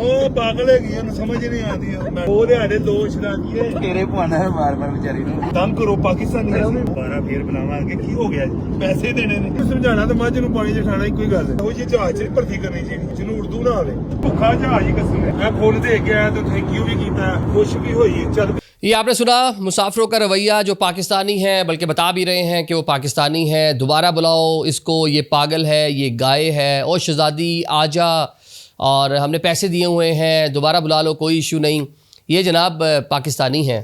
ਉਹ ਪਾਗਲ ਹੈਗੀ ਉਹਨੂੰ ਸਮਝ ਨਹੀਂ ਆਉਂਦੀ ਉਹਦੇ ਆੜੇ ਦੋ ਸ਼ਰਾਬੀਏ ਤੇਰੇ ਪਵਾਨਾ ਮਾਰ ਵਿਚਾਰੀ ਨੂੰ ਤੰਗ ਕਰੋ ਪਾਕਿਸਤਾਨੀ ਦੁਬਾਰਾ ਫੇਰ ਬਣਾਵਾਂਗੇ ਕੀ ਹੋ ਗਿਆ ਜੀ ਪੈਸੇ ਦੇਣੇ ਨੇ ਸਮਝਾਣਾ ਤਾਂ ਮੱਝ ਨੂੰ ਪਾਣੀ ਚ ਖਾਣਾ ਇੱਕੋ ਹੀ ਗੱਲ ਹੈ ਉਹ ਜੀ ਜਹਾਜ਼ 'ਚ ਭਰਤੀ ਕਰਨੀ ਚਾਹੀਦੀ ਜਿਹਨੂੰ ਉਰਦੂ ਨਾ ਆਵੇ ਭੁੱਖਾ ਜਹਾਜ਼ ਹੀ ਕਸੂਰ ਮੈਂ ਫੋਨ ਦੇ ਕੇ ਆਇਆ ਤਾਂ ਥੈਂਕ ਯੂ ਵੀ ਕੀਤਾ ਖੁਸ਼ भी हुई चल। ये आपने सुना मुसाफिरों का रवैया जो पाकिस्तानी है, बल्कि बता भी रहे हैं कि वो पाकिस्तानी है। दोबारा बुलाओ इसको, ये पागल है, ये गाय है, ओ शहजादी आजा, और हमने पैसे दिए हुए हैं, दोबारा बुला लो, कोई इशू नहीं। ये जनाब पाकिस्तानी है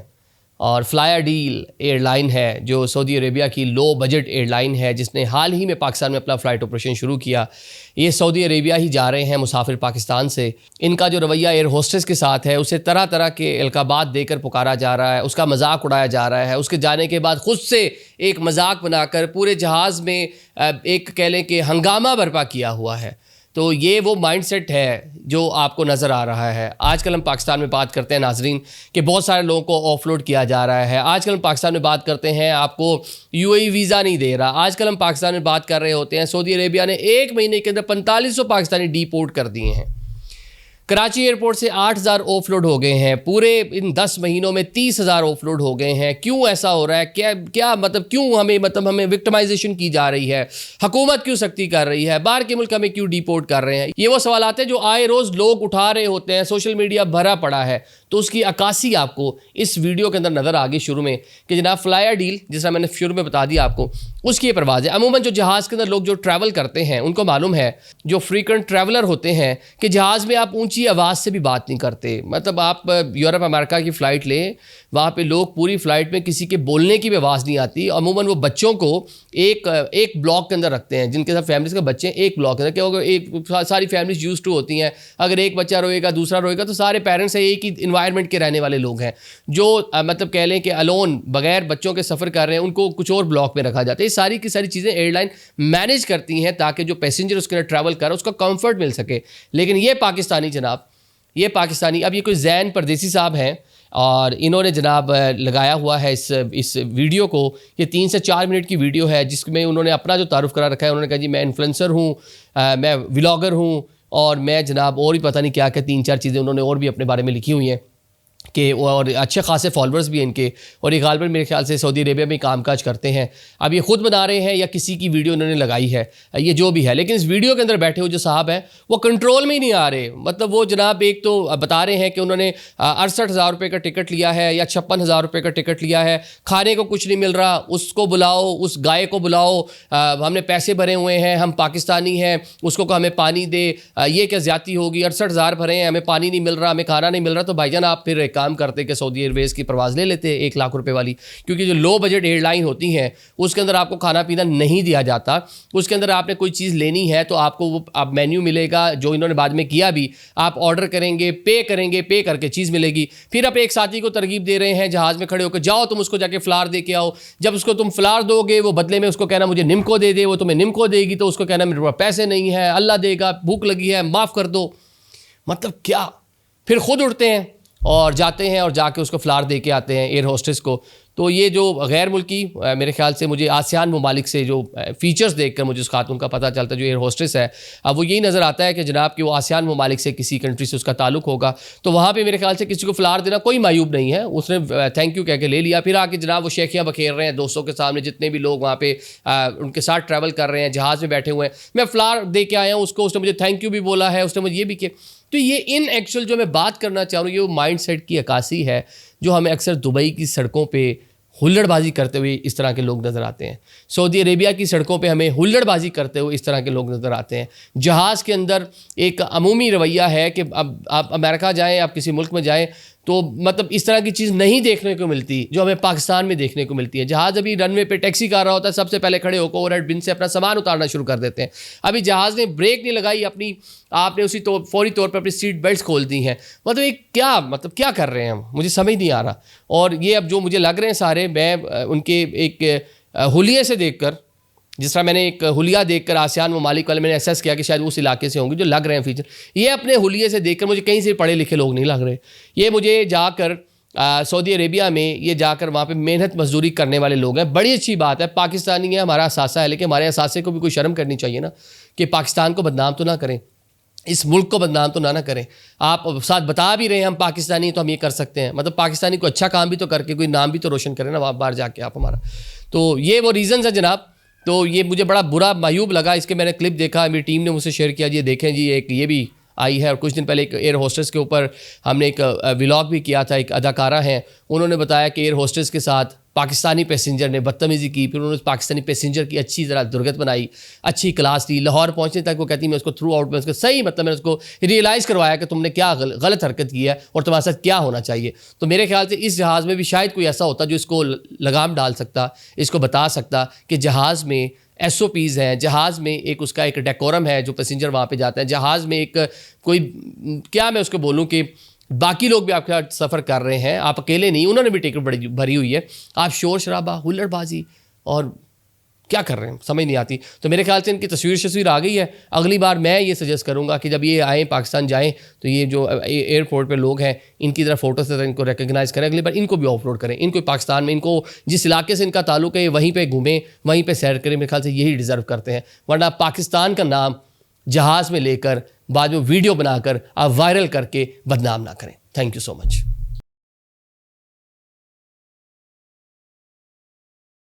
और फ्लायर डील एयरलाइन है जो सऊदी अरेबिया की लो बजट एयरलाइन है जिसने हाल ही में पाकिस्तान में अपना फ़्लाइट ऑपरेशन शुरू किया। ये सऊदी अरेबिया ही जा रहे हैं मुसाफिर पाकिस्तान से। इनका जो रवैया एयर होस्टेस के साथ है उसे तरह तरह के अलकाबात देकर पुकारा जा रहा है, उसका मजाक उड़ाया जा रहा है। उसके जाने के बाद ख़ुद से एक मजाक बनाकर पूरे जहाज़ में एक कह लें कि हंगामा बर्पा किया हुआ है। तो ये वो माइंडसेट है जो आपको नज़र आ रहा है। आजकल हम पाकिस्तान में बात करते हैं नाजरीन कि बहुत सारे लोगों को ऑफलोड किया जा रहा है। आजकल हम पाकिस्तान में बात करते हैं आपको यूएई वीज़ा नहीं दे रहा। आजकल हम पाकिस्तान में बात कर रहे होते हैं सऊदी अरेबिया ने 1 महीने के अंदर 4500 पाकिस्तानी डीपोर्ट कर दिए हैं। कराची एयरपोर्ट से 8000 ऑफलोड हो गए हैं। पूरे इन 10 महीनों में 30,000 ऑफलोड हो गए हैं। क्यों ऐसा हो रहा है? क्या मतलब क्यों हमें विक्टिमाइजेशन की जा रही है? हुकूमत क्यों सख्ती कर रही है? बाहर के मुल्क हमें क्यों डिपोर्ट कर रहे हैं? ये वो सवाल आते हैं जो आए रोज़ लोग उठा रहे होते हैं। सोशल मीडिया भरा पड़ा है। तो उसकी अक्कासी आपको इस वीडियो के अंदर नज़र आ गई शुरू में कि जनाब फ्लायर डील, जिसका मैंने शुरू में बता दिया आपको, उसकी ये परवाज़ है। अमूमन जो जहाज़ के अंदर लोग जो ट्रैवल करते हैं उनको मालूम है, जो फ्रीक्वेंट ट्रैवलर होते हैं, कि जहाज़ में आप ऊंची आवाज़ से भी बात नहीं करते। मतलब आप यूरोप अमेरिका की फ़्लाइट लें, वहाँ पे लोग पूरी फ़्लाइट में किसी के बोलने की भी आवाज़ नहीं आती। अमूमन वो बच्चों को एक ब्लॉक के अंदर रखते हैं, जिनके साथ फैमिलीज़ के बच्चे एक ब्लॉक के अंदर, क्योंकि एक सारी फैमिलीज यूज़ टू होती हैं। अगर एक बच्चा रोएगा दूसरा रोएगा तो सारे पेरेंट्स एक ही इन्वायरमेंट के रहने वाले लोग हैं जो मतलब कह लें कि अलोन बगैर बच्चों के सफ़र कर रहे हैं, उनको कुछ और ब्लॉक में रखा जाता है। ये सारी की सारी चीज़ें एयरलाइन मैनेज करती हैं ताकि जो पैसेंजर उसके अंदर ट्रैवल कर रहा है उसको कंफर्ट मिल सके। लेकिन ये पाकिस्तानी जनाब, ये पाकिस्तानी, अब ये कोई जैन परदेसी साहब हैं और इन्होंने जनाब लगाया हुआ है इस वीडियो को। ये 3 से 4 मिनट की वीडियो है जिसमें उन्होंने अपना जो तारुफ करा रखा है। उन्होंने कहा जी मैं इन्फ्लुएंसर हूँ, मैं व्लॉगर हूँ, और मैं जनाब और भी पता नहीं क्या क्या 3-4 चीज़ें उन्होंने और भी अपने बारे में लिखी हुई हैं कि और अच्छे खासे फॉलोअर्स भी हैं इनके, और ये गालिबन मेरे ख्याल से सऊदी अरेबिया में कामकाज करते हैं। अब ये ख़ुद बना रहे हैं या किसी की वीडियो उन्होंने लगाई है, ये जो भी है। लेकिन इस वीडियो के अंदर बैठे हुए जो साहब हैं वो कंट्रोल में ही नहीं आ रहे। मतलब वो जनाब एक तो बता रहे हैं कि उन्होंने 68,000 रुपये का टिकट लिया है या 56,000 रुपये का टिकट लिया है, खाने को कुछ नहीं मिल रहा, उसको बुलाओ, उस गाय को बुलाओ, हमने पैसे भरे हुए हैं, हम पाकिस्तानी हैं, उसको को हमें पानी दे, ये क्या ज़्यादती होगी, 68,000 भरे हैं, हमें पानी नहीं मिल रहा, हमें खाना नहीं मिल रहा। तो भाईजान आप फिर एक काम करते कि सऊदी एयरवेज़ की परवाज़ ले लेते 1 लाख रुपए वाली, क्योंकि जो लो बजट एयरलाइन होती हैं उसके अंदर आपको खाना पीना नहीं दिया जाता। उसके अंदर आपने कोई चीज़ लेनी है तो आपको वो आप मेन्यू मिलेगा, जो इन्होंने बाद में किया भी, आप ऑर्डर करेंगे, पे करेंगे, पे करके चीज़ मिलेगी। फिर आप एक साथी को तरगीब दे रहे हैं जहाज़ में खड़े होकर, जाओ तुम उसको जाके फ़्लार दे के आओ। जब उसको तुम फ़्लार दोगे वो बदले में उसको कहना मुझे निमको दे दे, वो तुम्हें निमको देगी तो उसको कहना मेरे पास पैसे नहीं है, अल्लाह देगा, भूख लगी है, माफ़ कर दो। मतलब क्या? फिर ख़ुद उठते हैं और जाते हैं और जाके उसको फ़्लार दे के आते हैं एयर होस्टेस को। तो ये जो गैर मुल्की, मेरे ख्याल से मुझे आसियान ममालिक से जो फ़ीचर्स देखकर मुझे उस खातून का पता चलता है जो एयर होस्टेस है, अब वो यही नज़र आता है कि जनाब कि वो आसियान ममालिक से किसी कंट्री से उसका ताल्लुक होगा। तो वहाँ पे मेरे ख्याल से किसी को फ़्लार देना कोई मायूब नहीं है, उसने थैंक यू कह के ले लिया। फिर आके जनाब वो शेखियाँ बखेर रहे हैं दोस्तों के सामने, जितने भी लोग वहाँ पे उनके साथ ट्रैवल कर रहे हैं, जहाज़ में बैठे हुए हैं, मैं फ़्लार दे के आया हूँ उसको, उसने मुझे थैंक यू भी बोला है, उसने मुझे ये भी किया। तो ये इन एक्चुअल जो मैं बात करना चाह रहा हूँ, ये वो माइंड सेट की अक्कासी है जो हमें अक्सर दुबई की सड़कों पे हुल्लड़बाजी करते हुए इस तरह के लोग नज़र आते हैं। सऊदी अरेबिया की सड़कों पे हमें हुल्लड़बाजी करते हुए इस तरह के लोग नज़र आते हैं। जहाज़ के अंदर एक अमूमी रवैया है कि अब आप अमेरिका जाएँ, आप किसी मुल्क में जाएँ तो मतलब इस तरह की चीज़ नहीं देखने को मिलती जो हमें पाकिस्तान में देखने को मिलती है। जहाज़ अभी रनवे पे टैक्सी कर रहा होता है, सबसे पहले खड़े होकर ओवरहेड बिन से अपना सामान उतारना शुरू कर देते हैं। अभी जहाज़ ने ब्रेक नहीं लगाई अपनी, आपने उसी तो फौरी तौर पर अपनी सीट बेल्ट खोल दी हैं। मतलब एक क्या कर रहे हैं हम, मुझे समझ नहीं आ रहा। और ये अब जो मुझे लग रहे हैं सारे, मैं उनके एक हुलिये से देख कर, जिस तरह मैंने एक हुलिया देखकर आसियान ममालिक वाले मैंने एहसास किया कि शायद उस इलाके से होंगे जो लग रहे हैं फीचर, ये अपने हुलिये से देखकर मुझे कहीं से पढ़े लिखे लोग नहीं लग रहे। ये मुझे जाकर सऊदी अरेबिया में ये जाकर वहाँ पे मेहनत मजदूरी करने वाले लोग हैं। बड़ी अच्छी बात है, पाकिस्तानी है, हमारा असासा है, लेकिन हमारे असासे को भी कोई शर्म करनी चाहिए ना कि पाकिस्तान को बदनाम तो ना करें। इस मुल्क को बदनाम तो ना करें। आप साथ बता भी रहे हैं हम पाकिस्तानी तो हम ये कर सकते हैं, मतलब पाकिस्तानी को अच्छा काम भी तो करके कोई नाम भी तो रोशन करें ना वहाँ बाहर जाके आप हमारा। तो ये वो रीज़न्स है जनाब। तो ये मुझे बड़ा बुरा मायूब लगा, इसके मैंने क्लिप देखा, मेरी टीम ने मुझसे शेयर किया, ये देखें जी एक ये भी आई है। और कुछ दिन पहले एक एयर होस्टेस के ऊपर हमने एक व्लॉग भी किया था, एक अदाकारा हैं, उन्होंने बताया कि एयर होस्टेस के साथ पाकिस्तानी पैसेंजर ने बदतमीज़ी की, फिर उन्होंने पाकिस्तानी पैसेंजर की अच्छी तरह दुर्गत बनाई, अच्छी क्लास ली, लाहौर पहुंचने तक वो कहती मैं उसको थ्रू आउट में उसको सही मतलब मैंने उसको रियलाइज़ करवाया कि तुमने क्या गलत हरकत की है और तुम्हारे साथ क्या होना चाहिए। तो मेरे ख्याल से इस जहाज़ में भी शायद कोई ऐसा होता जो इसको लगाम डाल सकता, इसको बता सकता कि जहाज़ में SOPs हैं, जहाज़ में एक उसका एक डेकोरम है जो पैसेंजर वहाँ पे जाते हैं, जहाज़ में एक कोई क्या मैं उसको बोलूँ कि बाकी लोग भी आपके साथ सफ़र कर रहे हैं, आप अकेले नहीं, उन्होंने भी टिकट बड़ी भरी हुई है, आप शोर शराबा हुल्लड़बाजी और क्या कर रहे हैं समझ नहीं आती। तो मेरे ख्याल से इनकी तस्वीर आ गई है। अगली बार मैं ये सजेस्ट करूंगा कि जब ये आएँ पाकिस्तान जाएं तो ये जो एयरपोर्ट पे लोग हैं इनकी तरह फ़ोटो से इनको रिकग्नाइज़ करें, अगली बार इनको भी ऑफलोड करें, इनको पाकिस्तान में इनको जिस इलाके से इनका ताल्लुक है ये वहीं पर घूमें, वहीं पर सैर करें। मेरे ख्याल से यही डिज़र्व करते हैं, वरना पाकिस्तान का नाम जहाज़ में लेकर बाद में वीडियो बनाकर आप वायरल करके बदनाम ना करें। Thank you so much.